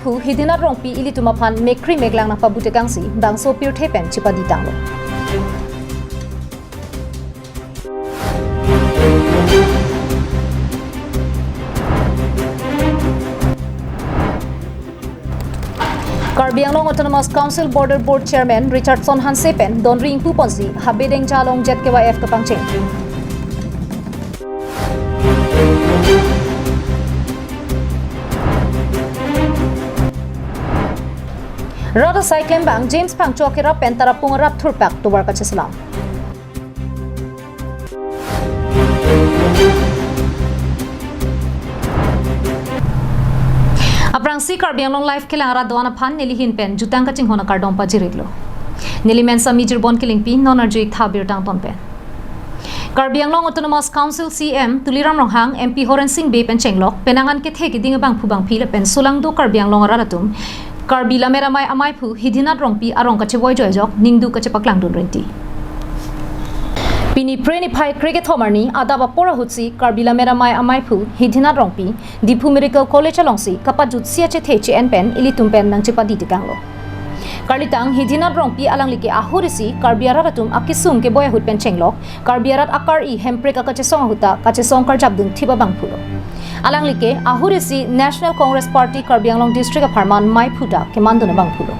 phu hidinat rongpi ilitumapan mekri meglang na pabutekangsi bangso pirthepen chipaditanglo. Karbianglong Autonomous Council Border Board Chairman Richardson Hansepen Donri Ingpu Ponsi Habedeng Jalong Jet KYF Kapangcheng. Rada Cycling Bank James Pangcho Kira Pentara Pungarap Turpak to work at Cheslam. Aprang si Karbianglong life kilang Radwana Pan Nilihin Pen Jutang Kaching Hona Kardon Pajiridlo. Nilimen sa Mijir Bon Killing Pin non Arjuik Thabir Tang Ton Pen. Karbianglong Autonomous Council CM Tuliram Ronghang MP Horen Singh Bay Pen Chenglok Penangan Ketheki Dingabang Pubang Pila Pen Sulangdo Karbianglong Raratum Karbila Meramai Amai Pu Hidinat Rongpi Arong Kachevoy Joyjok Ningdu Kachepaklang Dun Renti. Pini Preni Pai Cricket Homarni Adaba Pora Hutsi Karbila Meramai Amai Pu Hidinat Rongpi Dipu Medical College Alongsi Kapajut CHTH and Pen Ilitumpen Nang Chepaditi Kanglo. Karlitang Hidinat Rongpi Alanglike Ahurisi Karbiararatum Akisung ke Boyahut Pen Chenglok Karbiarat Akari Hemprek Akachesong Huta Kachesong Karjabdun Tiba Bangpulo. Alanglike Ahurisi National Congress Party Karbianglong District of Harman Mai Puta Kemando na Bangpulo.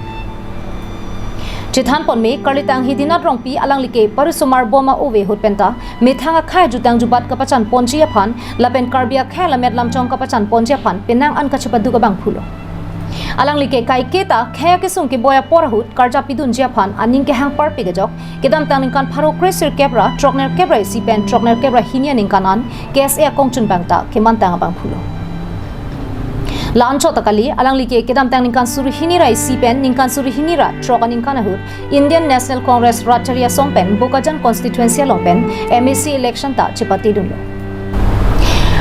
Chithan Ponme Karlitang Hidinat Rongpi Alanglike Parusumar Boma Ove Hutpenta Methanga Khai Jutang Jubat Kapachan Ponjiapan Lapen Karbia Khala Medlam Chong Kapachan Ponjiapan Penang An Kachapaduga Bangpulo. Alanglike Kai Keta Khaya Kisung ke Boya Porahut Karja Pidun Japan Aning ke Hang Parpigajok Kedam Tangingkan Paro Kresir Kebra Trokner Kebra Sipen Trokner Kebra Hinia Ningkanan KSA Kongchun Bangta Kemantanga Bangpulo. Lancho takali Alanglike Kedam Tangingkan Surihini Sipen Ningkan Surihinira Troka Ningkanahut Indian National Congress Rataria Songpen Bokajan Constituency Longpen MAC election ta Chipati Dunlo.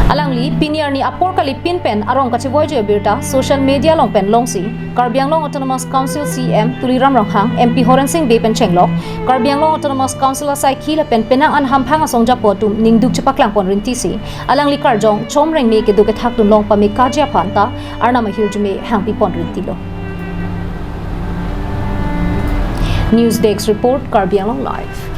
Alangli pinier ni apor kali pinpen arong kachivoy jo birta social media longpen longsi Karbianglong Autonomous Council CM Tuliram Ronghang MP Horen Singh Bay Pen Chenglok Karbianglong Autonomous Council asai khila pen penang an hamphang asongja potum ningduk chepaklang pon rintisi alangli karjong chomreng me ke duke thak dun long pami kajia phanta arna mahirjume hangpi pon rintilo. News Desk report Karbianglong live.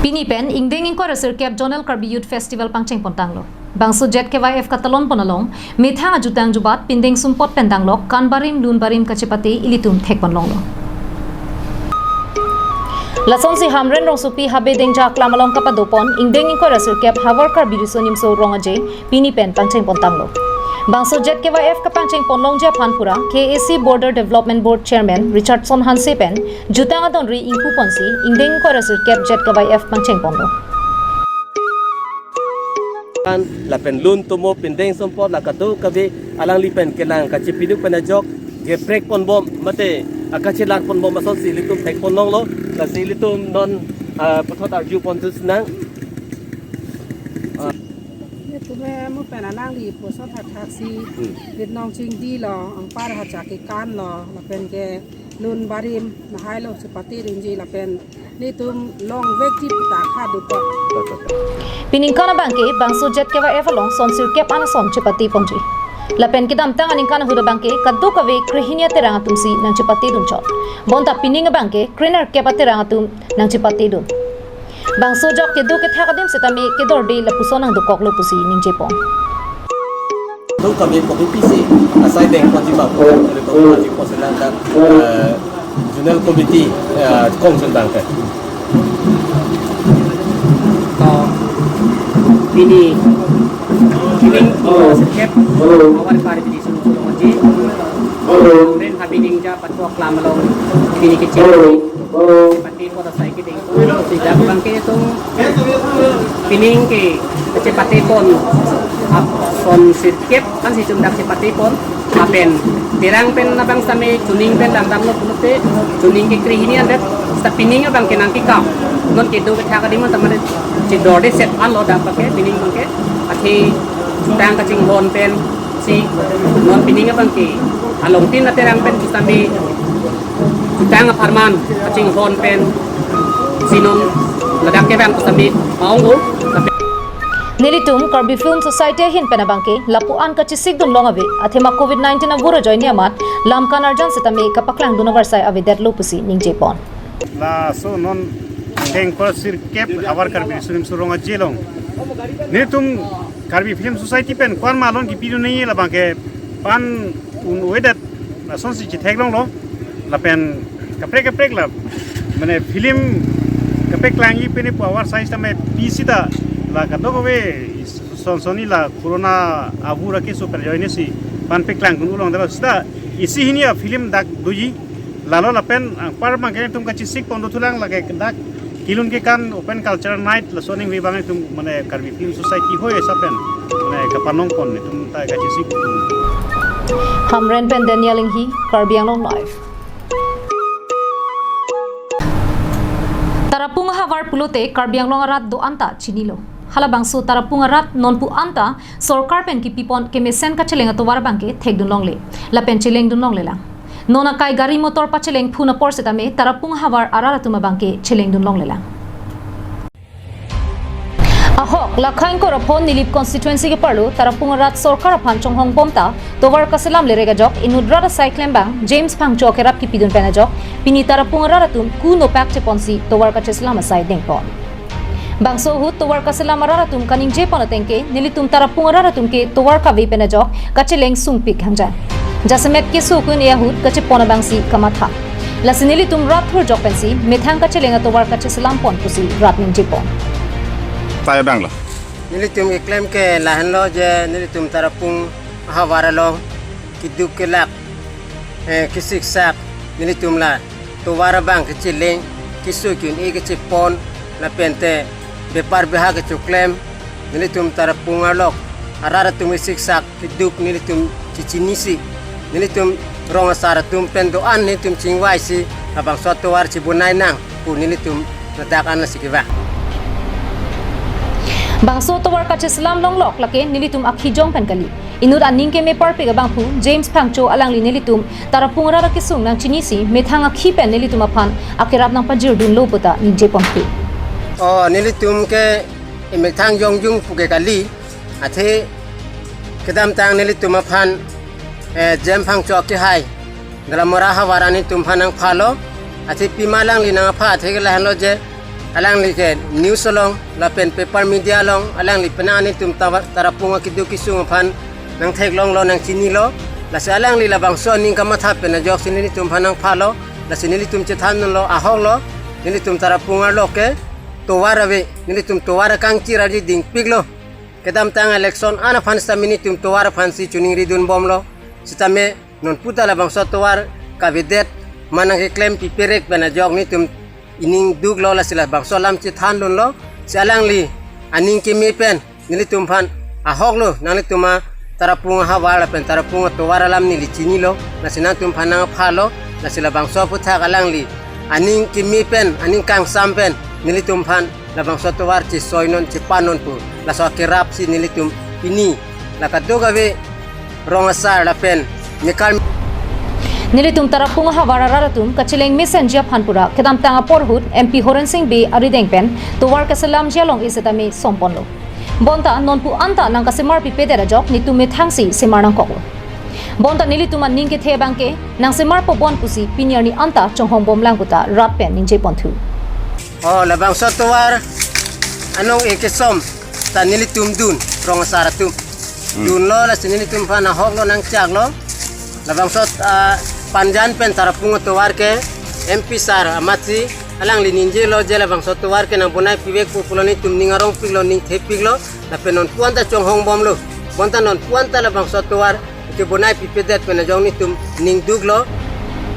Pinipen ingdeng inquirasir Cap Donald Karbi Youth Festival Pangcheng Pontanglo. Bangso Jet KYF Katalon Ponalong, Mithang Ajutang Jubat Pindeng Sumpot Pendanglok, Kanbarim Lunbarim Kachepati Ilitum Thekponlonglo. Lason si Hamren Rongsupi Habedeng Jak Lamalong Kapadopon, ingdeng inquirasir Cap Havar Karbi Sonimso Rongaje, Pinipen Pangcheng Pontanglo. Bangso Jet KYF Kapangcheng Ponlong Japanpura, KAC Border Development Board Chairman Richardson Hansepen, Jutang Adonri Ingpu Ponsi, Ingdeng Korasir Cap Jet KYF Pangcheng Ponlo. La pen lun tumo pindeng sompot la katu kabi alang lipen kelang kacipiduk penajok geprek pon bom mate akachilar pon bom masol silitum tek pon long lo la silitum non pathot arju pon tu senang. Mu penanang di pusat atraksi di nong ching di lo ang par hajaki kan lo la pen ke lun barim na hai lo sepati rinji la pen ni tum long vek ti ta kha du ko Piningkana bangke bangso Jet KYF along sonsir Cap anasom chepati ponji la pen kidam tang aningkana huda bangke kaddu kave krihinia terang tumsi nang chepati dun chot bonta pininga bangke kriner Cap terang tum nang chepati dun Bangso jok kedu ke thakadim setami kedor de la pusonang dukok lo pusi ning jepon. Tu kami PC asai bank konjiba ko le ko ji ko selang dan General Committee Kongsun Bank. Ini setiap awal pari di seluruh Maji. Kemudian habining ja patwa klamalong ini kecil. Pati pada saya kita tidak bangke itu pining ke cepati pon son sirkep kan si cundak cepati pon apen terang pen nabang same tuning pen dang dang lo punute tuning ke krihini anda sta pining abang ke nangki kam non ke do ke thaka di man tamane ci dorde set an lo da pake pining bangke athi cundang ka cing hon pen si non pining abang ke along tin na terang pen same Tang aparman acing hon pen sinon ladak ke bang kusami maungu Nilitum Karbi Film Society hin penabangke lapuan ka chisik dun longabe athema COVID-19 na buro join niamat lamkan arjan setame kapaklang dunawarsai ave deadlo pusi ning Japan. La so non teng ko sir kep abar Karbi sunim suronga jelong. Nilitum Karbi Film Society pen kwan malon ki pidu nei la bangke pan un wedat la son si theglong lo la pen kaprek la mane film kapek langi pen power size tame pisita la kato we sonsoni la corona abura ke super joine si pan peklang kun ulong dalo sta isi hinia film dak duji lalo la pen par mangke tum ka chisik pondo tulang la ke dak kilun ke kan open culture night la soning we bang tum mane Karbi Film Society hoye sapen mane kapanong kon tum ta ka chisik Hamren pen Daniel hi Karbi Anglong live. Tarapung havar pulote Karbi Anglong rat do anta chinilo. Halabangso tarapung rat nonpu anta sorkar pen ki pipon ke mesen ka chelenga to warbangke thegdun longle la pen cheleng dun longle la nona kai gari motor pa cheleng phuna por setame tarapung havar arara tuma bangke cheleng dun longle la ahok lakhain ko rapon nilip constituency ke parlo tarapung rat sorkar phan chonghong bomta towar kaselam lerega jok inudra cyclem bang James phang chok erap ki pidun pena jok pini tarapung raratun ku no pak cheponsi towar ka cheslam asai dengpon Bangso hut towar kasela mararatum kaning je panatengke nilitum tarapung raratum ke towar ka ve pena jok kacheleng sungpik hanja jasemet ke sukun ya hut kache pona bangsi kamatha lasinilitum rat thur jok pensi methang kachelenga towar kache selam pon pusi rat ning jipon Saya banglo. Nilitum iklaim ke lahan lo je nilitum tarapung hawara lo kiduk ke lak kisik sak nilitum la towara bang kecileng kisukun i kecipon la pente bepar behag cuklem nilitum tarapung alok arara tum siksak kiduk nilitum cicinisi nilitum ronga saratum pendoan nilitum cingwaisi abang suatu war cibunai nang pu nilitum nadakan na sikiba Bangso towar kache selam long lok lake nilitum akhi jong pen kali inur aning ke me parpe ga bangpu James Phangcho alang li nilitum tarapung rara ke sung nang chinisi methang akhi pen nilitum aphan akirap nang pajir dun lopota ni jepon pu oh nilitum ke imethang jong jung puke kali athe kedam tang nilitum aphan James Phangcho ke hai gramora hawarani tum phanang phalo athe pimalang li nang pha athe la hanlo je alang li ke news long la pen paper media long alang li penani tum tarapung kidu kisung phan nang thek long lo nang chini lo la sa alang li la bang so ning kamatha pen jok sinili tum phanang phalo la sinili tum chethan lo ahong lo nili tum tarapung lo ke towara ve nili tum towara kang chira ji ding piglo kedam tang election ana phan sta mini tum towara phan si chuning ridun bom lo sitame non puta la bang so towar kabidet manang ke claim piperek pen jok ni tum ining dug lo la sila bang so lam chethan lo salang li aning ke me pen nili tum phan ahok lo nang li tuma tarapung hawala pen tarapung towara lam ni li chini lo la sinang tum phanang phalo la sila bang so putha kalang li aning ke me pen aning kang sam pen nili tum phan la bang so towar chi soinon chi panon pu la so kirap si nili tum ini la kadoga ve rongasar la pen nikal Nilitum tarapung hawara raratum kacheleng messenger phanpura kedam tanga porhut MP Horan Singh be arideng pen towar kasalam jalong isetame somponlo bonta nonpu anta nang kasemar pipedera jok nitum methangsi semar nang ko bonta nilituma ningke thebangke nang semar po bon pusi pinyarni anta chonghong bom langkuta rat pen ninje ponthu oh labang so towar anong ekesom ta nilitum dun rong saratum dun lo la sinilitum phana hok lo nang chak lo labang so panjan pen tarapung towar ke MP sar amatsi alang lininje lo jela bang so towar ke nang bunai pibek pupuloni tum ningarong piglo ning thepiglo la penon puanta chonghong bom lo bonta non puanta la bang so towar ke bunai pipedet pen jong ni tum ning duglo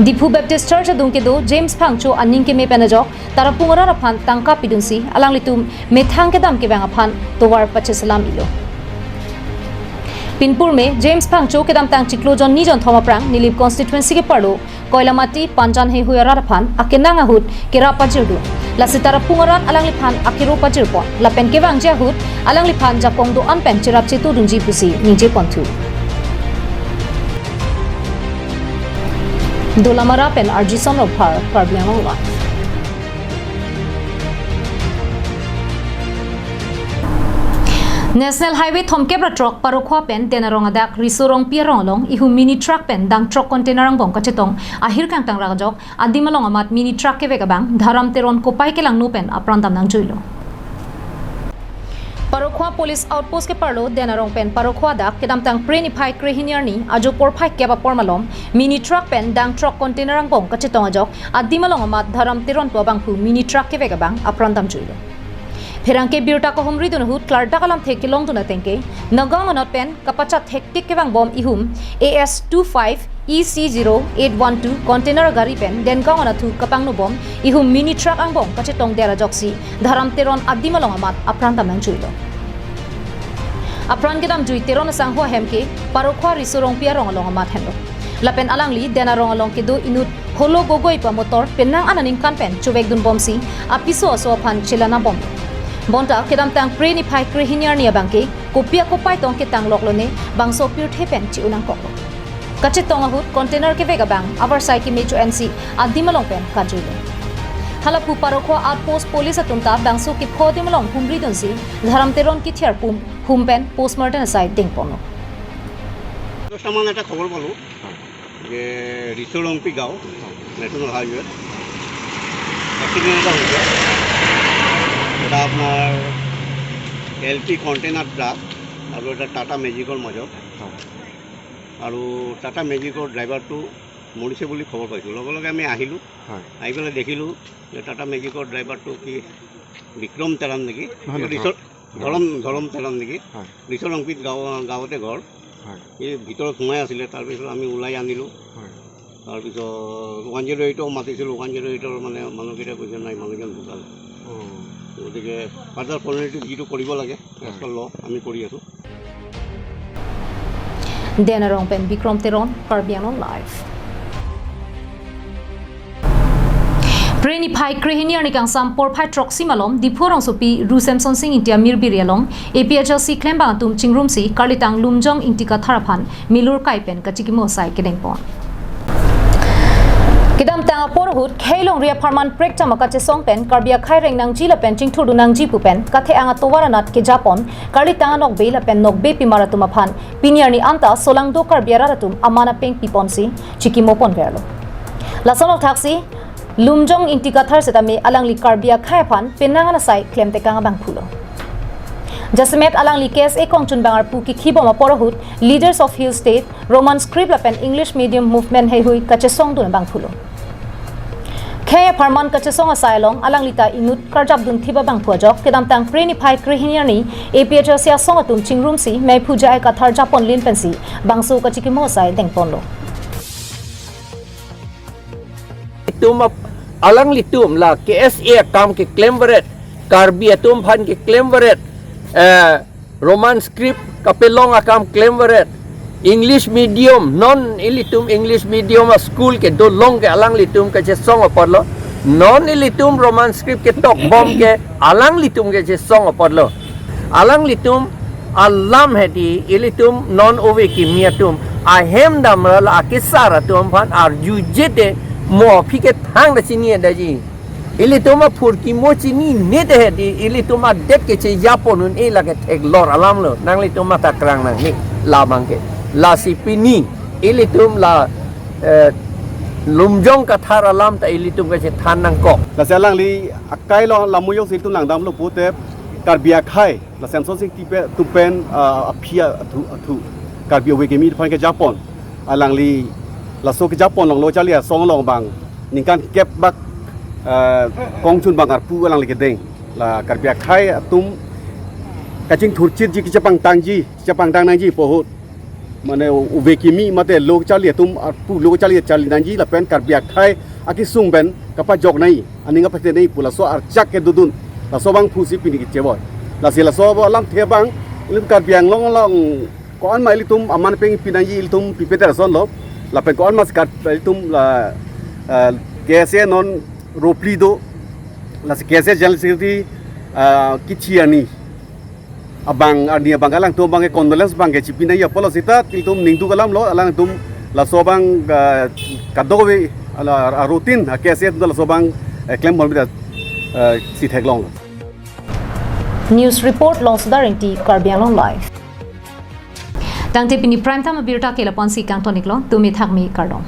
Dipu Baptist Church adungke do James Phangcho aning ke me penajok tarapung rara phan tangka pidunsi alang litum methang ke dam ke bang aphan towar pachesalam ilo Pinpur में जेम्स फांगचो के दाम तांग चिक्लो जन निजन थोमा प्रांग निलिप कॉन्स्टिट्यूएंसी के पड़ो कोयलामाटी पांजान हे हुया राफान आके नांगा हुट केरा पाजिरदु लासितारा पुंगरान अलांग लिफान आकेरो पाजिरपon लापेन के वांग जाहुट अलांग लिफान जाकोंग दो अनपेन चिराप चितु दुंजी पुसी निजे पंथु दोलामारा पेन आरजीसन लोफार कार्बियांगला National Highway thomkebra truck parokwa pen tenarong adak risorong pierong long ihu mini truck pen dang truck container ang bong kachetong ahir kang tang rajok adimalong amat mini truck ke vegabang dharam teron kopai ke lang nupen aprandam nang juilo Parokwa police outpost ke parlo denarong pen parokwa dak kedam tang preni phai krehiniar ni ajo por phai keba pormalom mini truck pen dang truck container ang bong kachetong ajok adimalong amat dharam teron to bang pu mini truck ke vegabang aprandam juilo Perangke birta ko humri dun hut klar dakalam theke long dun atengke nagang anot pen kapachat hektik ke bang bom ihum AS25 EC0812 container gari pen den gang anathu kapang no bom ihum mini truck ang bom kache tong dera joksi dharam teron adimalong amat apranta mang chuilo apran gedam jui teron sang ho hemke parokwa risurong piarong along amat hemlo lapen alangli denarong along ke do inut holo gogoi pa motor penang ananing kan pen chubek dun bomsi apiso so phan chilana bom Bonta kedam tang preni phai krehiniar nia bangke kopia kopai tong ke tang loklone bangso pure thepen chi unang koklo kache tong ahut container ke vega bang our side ke mechu NC adimalong pen kajulo halapu parokwa outpost police atunta bangso ke khodimalong humri donsi dharam teron ki thiar pum humpen postmortem side ding pono সামান একটা খবর পালো যে রিসোলংপি গাঁও national highway accident এটা হয়েছে এটা আপনার এলপি কন্টেনার ট্রাক আৰু এটা টাটা মেজিকৰ মাজত আৰু টাটা মেজিকৰ ড্ৰাইভাৰটো মৰিছে বুলি খবৰ পাইছোঁ লগে লগে আমি আহিলোঁ আহি পেলাই দেখিলোঁ যে টাটা মেজিকৰ ড্ৰাইভাৰটো কি বিক্ৰম তেৰাম নেকি ধৰম তেৰাম নেকি ৰিচলংপিত গাঁৱতে ঘৰ এই ভিতৰত সোমাই আছিলে তাৰপিছত আমি ওলাই আনিলোঁ তাৰপিছত 108ক মাতিছিলোঁ 108ৰ মানে মানুহকেইটা কৈছে নাই মানুহজন ঢুকালে গতিকে ফাৰ্দাৰ ফৰ্মেলিটি যিটো কৰিব লাগে এজ ল আমি কৰি আছোঁ denarong pen bikrom teron karbianon live Preni phai krehiniar ni kang sam por phai troxi malom diphorong sopi rusemson sing intia mirbirialong APHLC claim ba tum chingrum si karlitang lumjong intika tharaphan milur kaipen kachikimo sai kedeng pon Kidam tang porhut khailong ria farman prek chamaka che songpen karbia khai reng nang jila pen ching thudu nang ji pupen kathe anga towara nat ke japon karli tang nok bela pen nok be pimara tuma phan piniar ni anta solang do karbia ratum amana peng pipon si chikimo pon verlo lasonok thaksi lumjong intika thar setame alangli karbia khai phan penanga sai claim te kanga bang phulo Jasmet alangli case e kongchun bangar pu ki khiboma porhut leaders of hill state roman script la pen english medium movement hei hui kache song dun bang phulo Kaya farman kache song asailong alanglita inut karjab dun thiba bang phojok kedam tang preni phai krehiniar ni APHL sia song atum chingrum si mai phuja ai kathar japon lin pensi bangso kachiki mo sai deng ponlo Tum alang litum la KSA kam ke claim beret karbi atum phan ke claim beret roman script kapelong akam claim beret English medium non ilitum English medium school ke do long ke alang litum ke song apodlo non ilitum roman script ke tok bom ke alang litum ke song apodlo alang litum alam hedi ilitum non ove ki miatum ahem damral akisara tum phan ar jujete mo phike thang da chini da ji ilitum a phurki mo chini ne de hedi ilitum a det ke che japonun e la ke thek lor alam lo nang litum ta krang nang ni la bangke la sipini ilitum la lumjong kathar alam ta ilitum ke than nang kok la selang li akai lo la muyong situm lang dam lo pute karbia khai la senso sing tipe tupen apia thu karbia wegemi phan ke japon alang li la so ke japon long lo chalia song long bang ningkan kep bak kongchun bangar pu alang li ke deng la karbia khai tum kaching thurchit ji ki chapang tang nang ji pohut mane uvekimi mate lok chalia tum pu lok chalia chali nanji la pen karbia khai aki sung ben kapa jok nai aninga pate nei pula so ar chak ke dudun la so bang phusi pini ki cheboy la se la so bo lam the bang lim karbiang long ko an mai litum aman peng pinanji litum pipete son lo la pen ko an mas kar litum la kese non roplido la kese general security kichiani abang arnia bangalang tum bang condolence bang ke chipina ya polo sita tum ningtu kalam lo alang tum la sobang kadowe ala rutin kese la sobang claim bon bida si theklong News report Los Darinti Karbiang Live. Tang te pini prime time abirta kela ponsi kang tonik lo tumi thakmi kardom.